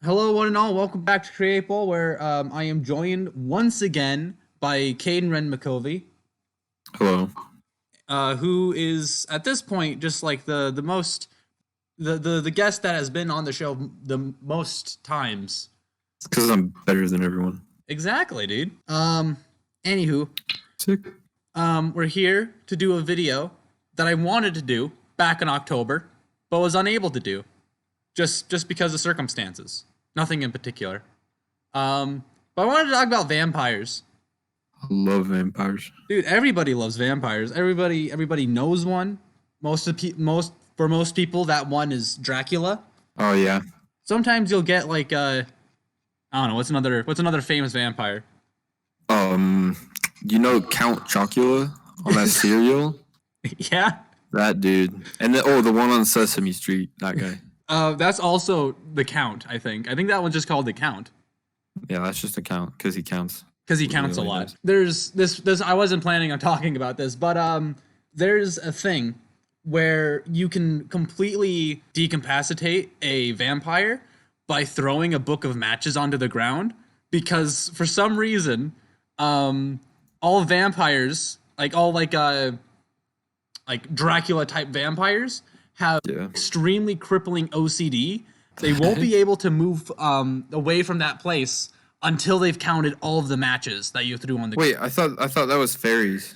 Hello, one and all. Welcome back to Cree8Ball, where I am joined once again by Caden and I, Hello. who is at this point just like the most the guest that has been on the show the most times. It's because I'm better than everyone. Exactly, dude. Anywho, Sick. we're here to do a video that I wanted to do back in October, but was unable to do, just because of circumstances. Nothing in particular. But I wanted to talk about vampires. I love vampires. Dude, everybody loves vampires. Everybody knows one. For most people, that one is Dracula. Oh yeah. Sometimes you'll get like I don't know, what's another famous vampire? You know Count Chocula on that cereal? Yeah. That dude. And the one on Sesame Street, that guy. That's also the Count, I think. I think that one's just called the Count. Yeah, that's just a count because he counts. Because he counts a Really lot. does. There's this I wasn't planning on talking about this, but there's a thing where you can completely decapacitate a vampire by throwing a book of matches onto the ground, because for some reason all vampires, like Dracula type vampires, have Yeah. extremely crippling OCD. They won't be able to move away from that place until they've counted all of the matches that you threw on the. Wait, I thought that was fairies.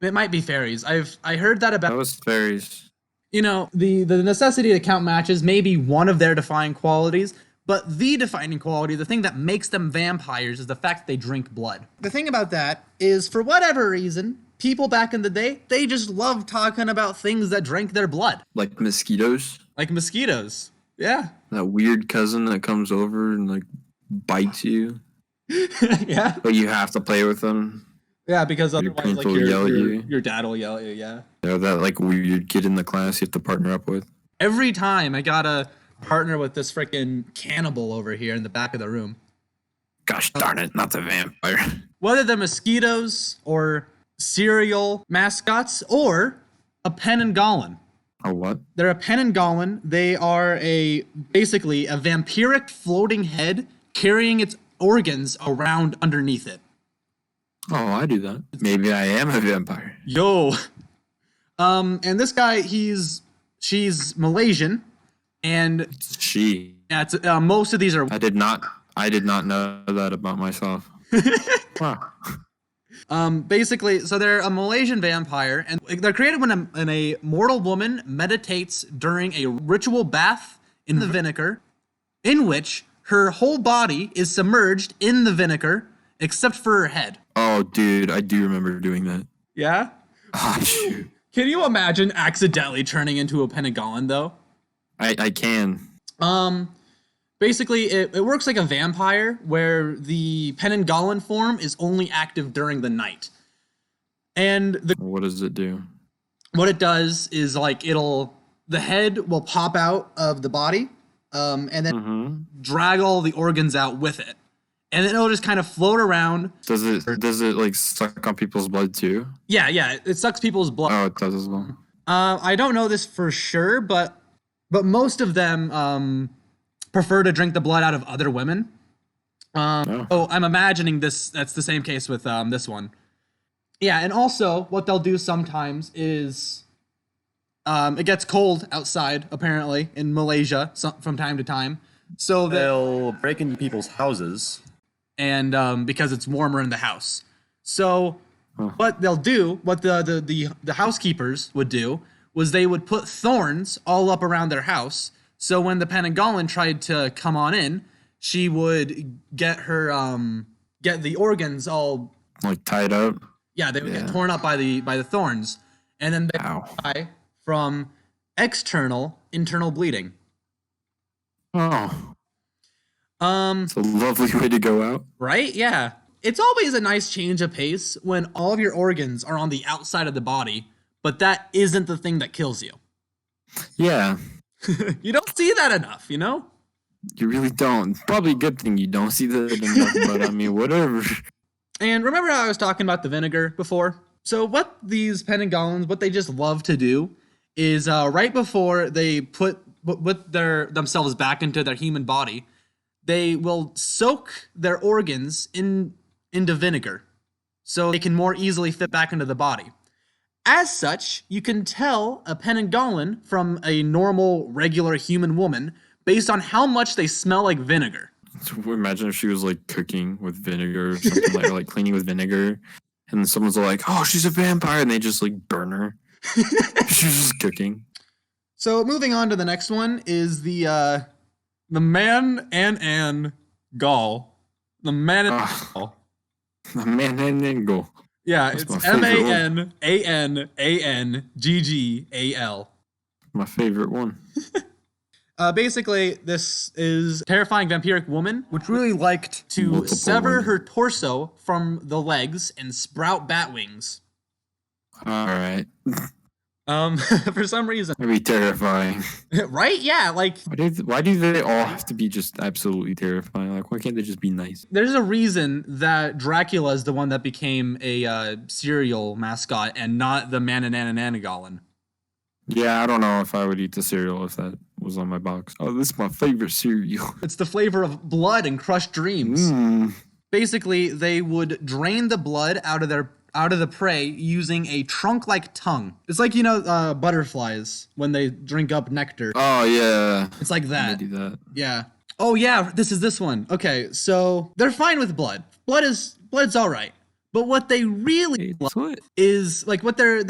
It might be fairies. I heard that That about, was fairies. the necessity to count matches may be one of their defining qualities, but the defining quality, the thing that makes them vampires, is the fact that they drink blood. The thing about that is, for whatever reason, people back in the day, they just loved talking about things that drank their blood, Like mosquitoes. like mosquitoes. Yeah. That weird cousin that comes over and like bites you, Yeah. but you have to play with them. Yeah, because Your otherwise, parents like will yell at you. your dad will yell at you. Yeah. You know, that like weird kid in the class you have to partner up with. Every time I gotta partner with this freaking cannibal over here in the back of the room. Gosh darn it, not the vampire. Whether they're mosquitoes or cereal mascots or a Pennangalan. A what? They're a Pennangalan. They are basically a vampiric floating head carrying its organs around underneath it. Oh, I do that. Maybe I am a vampire. Yo. And this guy, she's Malaysian, and She. yeah, it's, most of these are I did not know that about myself. Wow. basically, so they're a Malaysian vampire, and they're created when a mortal woman meditates during a ritual bath in the vinegar, in which her whole body is submerged in the vinegar except for her head. Oh, dude, I do remember doing that. Yeah? Oh, shoot. Can you imagine accidentally turning into a Pennangalan, though? I can. Basically, it works like a vampire, where the Pennangalan form is only active during the night. And What does it do? what it does is, like, the head will pop out of the body, and then Mm-hmm. drag all the organs out with it. And then it'll just kind of float around. Does it like suck on people's blood too? Yeah, it sucks people's blood. Oh, it does as well. I don't know this for sure, but most of them prefer to drink the blood out of other women. Oh. Oh, I'm imagining that's the same case with this one. Yeah, and also what they'll do sometimes is it gets cold outside, apparently, in Malaysia from time to time. So They'll break into people's houses. and because it's warmer in the house. So Huh. what they'll do, what the housekeepers would do, was they would put thorns all up around their house. So when the Pennangalan tried to come on in, she would get the organs all, Like tied up. yeah, they would get Yeah. torn up by the thorns, and then they Ow. die from internal bleeding. Oh, Um, it's a lovely way to go out. Right? Yeah. It's always a nice change of pace when all of your organs are on the outside of the body, but that isn't the thing that kills you. Yeah, You don't see that enough, you know? you really don't. Probably a good thing you don't see that enough, but I mean, whatever. And remember how I was talking about the vinegar before? So what these Pennangalans, what they just love to do is right before they put themselves back into their human body, they will soak their organs into vinegar so they can more easily fit back into the body. As such, you can tell a Pennangalan from a normal, regular human woman based on how much they smell like vinegar. So imagine if she was like cooking with vinegar or something like, or like cleaning with vinegar, and then someone's like, "Oh, she's a vampire," and they just like burn her. She's just cooking. So moving on to the next one is the Manananggal. The Manananggal. The Manananggal. Yeah, That's it's my favorite Manananggal. My favorite one. Basically, this is a terrifying vampiric woman Which really liked to Multiple sever women. her torso from the legs and sprout bat wings. All right. For some reason. That'd be terrifying. Right? Yeah, like Why do they all have to be just absolutely terrifying? Like, why can't they just be nice? there's a reason that Dracula is the one that became a cereal mascot and not the Manananggal. Yeah, I don't know if I would eat the cereal if that was on my box. Oh, this is my favorite cereal. It's the flavor of blood and crushed dreams. Basically, they would drain the blood out of the prey using a trunk-like tongue. It's like, butterflies when they drink up nectar. Oh yeah. It's like They that. do that. Yeah. Oh yeah, this one. Okay, so they're fine with blood. Blood's all right. But what they really It's what? is like what their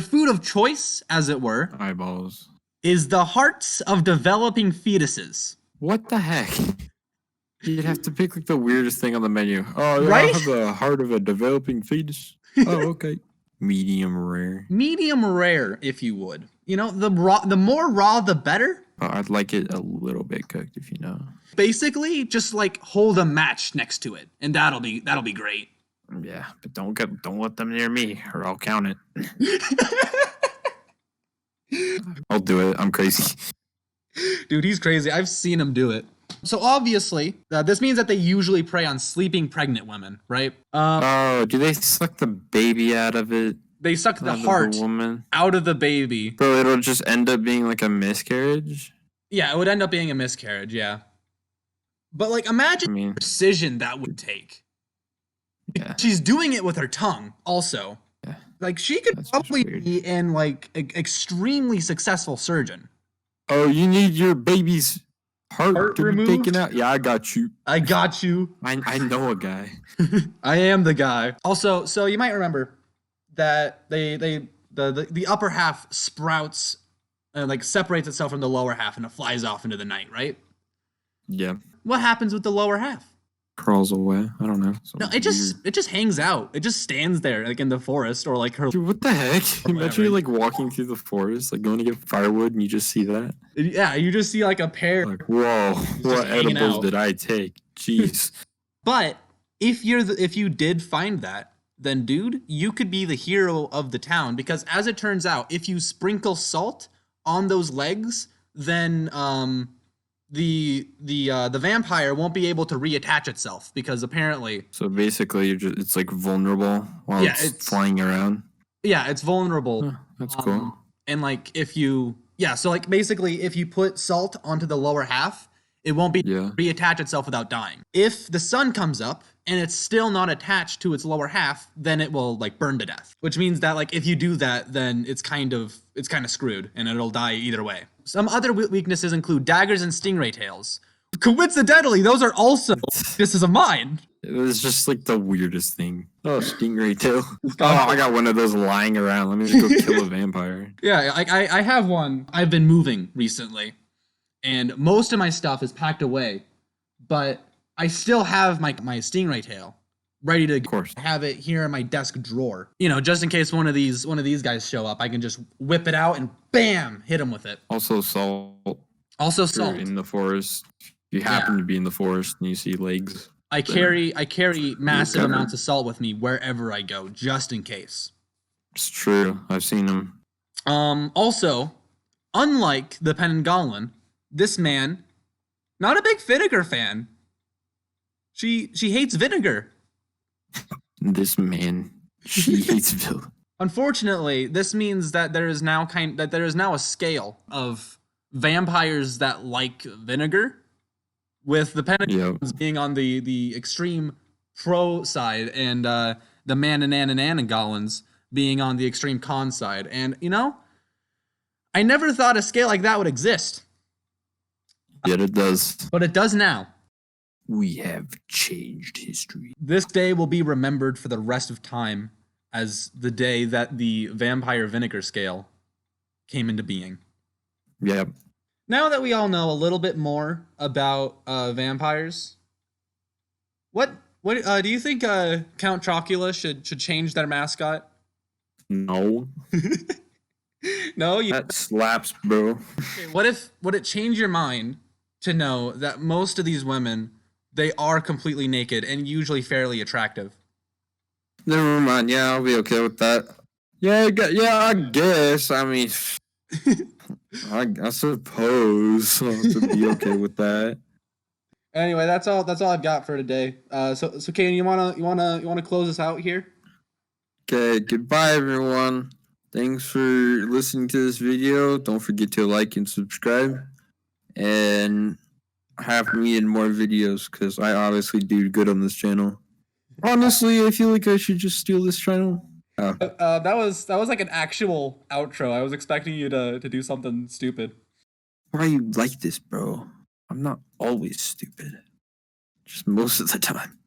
food of choice, as it were, Eyeballs. is the hearts of developing fetuses. What the heck? You'd have to pick like the weirdest thing on the menu. Oh, yeah, Right? I have the heart of a developing fetus. Oh, okay. Medium rare. Medium rare, if you would. The more raw, the better. Oh, I'd like it a little bit cooked, if you know. Basically, just like hold a match next to it, and that'll be great. Yeah, but don't let them near me, or I'll count it. I'll do it. I'm crazy. Dude, he's crazy. I've seen him do it. So obviously, this means that they usually prey on sleeping pregnant women, right? Oh, do they suck the baby out of it? They suck the Out of heart woman. out of the baby. So it'll just end up being like a miscarriage. Yeah, it would end up being a miscarriage, yeah. But like, imagine I mean, the precision that would take. yeah. She's doing it with her tongue, also. Yeah. Like, she could That's just probably weird. be an like extremely successful surgeon. Oh, you need your baby's heart to removed? be taken out? Yeah, I got you. I got you. I know a guy. I am the guy. Also, so you might remember that the upper half sprouts, like separates itself from the lower half, and it flies off into the night, right? Yeah. What happens with the lower half? Crawls away. I don't know. No, Something it just weird. hangs out. It just stands there, like in the forest, or like her. Dude, what the heck? Imagine whatever. you're like walking through the forest, like going to get firewood, and you just see that. Yeah, you just see like a pair. Like, whoa, what hanging edibles out. did I take? Jeez. But if you did find that, then dude, you could be the hero of the town, because as it turns out, if you sprinkle salt on those legs, then the vampire won't be able to reattach itself, because apparently So basically, it's like vulnerable while Yeah, it's it's- flying around. it's vulnerable. Huh, that's cool. And like so like basically if you put salt onto the lower half, it won't be Yeah. reattach itself without dying. If the sun comes up and it's still not attached to its lower half, then it will like burn to death. Which means that like if you do that, then it's kind of screwed and it'll die either way. Some other weaknesses include daggers and stingray tails. Coincidentally, those are also weaknesses of mine. It was just like the weirdest thing. Oh, stingray tail. Oh, I got one of those lying around. Let me just go kill a vampire. Yeah, I have one. I've been moving recently, and most of my stuff is packed away, but I still have my stingray tail ready to Of course. have it here in my desk drawer. Just in case one of these guys show up, I can just whip it out and bam, hit them with it. Also, salt. Also If you're salt. in the forest. If you happen to be in the forest and you see legs. I carry massive covered. amounts of salt with me wherever I go, just in case. It's true. I've seen them. Also, unlike the Pennangalan, this man, not a big vinegar fan. She hates vinegar. This man, she hates villain. Unfortunately, this means that there is now a scale of vampires that like vinegar with the Yep. Pennangalans being on the extreme pro side, and the Manananggalans being on the extreme con side. And I never thought a scale like that would exist, Yet it does. but it does now. We have changed history. This day will be remembered for the rest of time as the day that the vampire vinegar scale came into being. Yep. Now that we all know a little bit more about vampires, what do you think Count Dracula should change their mascot? No. No, That slaps, bro. would it change your mind to know that most of these women, they are completely naked and usually fairly attractive? Never mind. Yeah, I'll be okay with that. Yeah, I guess. I mean, I suppose I'll have to be okay with that. Anyway, that's all I've got for today. So Caden, you wanna close us out here? Okay, goodbye, everyone. Thanks for listening to this video. Don't forget to like and subscribe. And have me in more videos, because I obviously do good on this channel. Honestly, I feel like I should just steal this channel. Oh. That was like an actual outro. I was expecting you to do something stupid. Why are you like this, bro? I'm not always stupid. Just most of the time.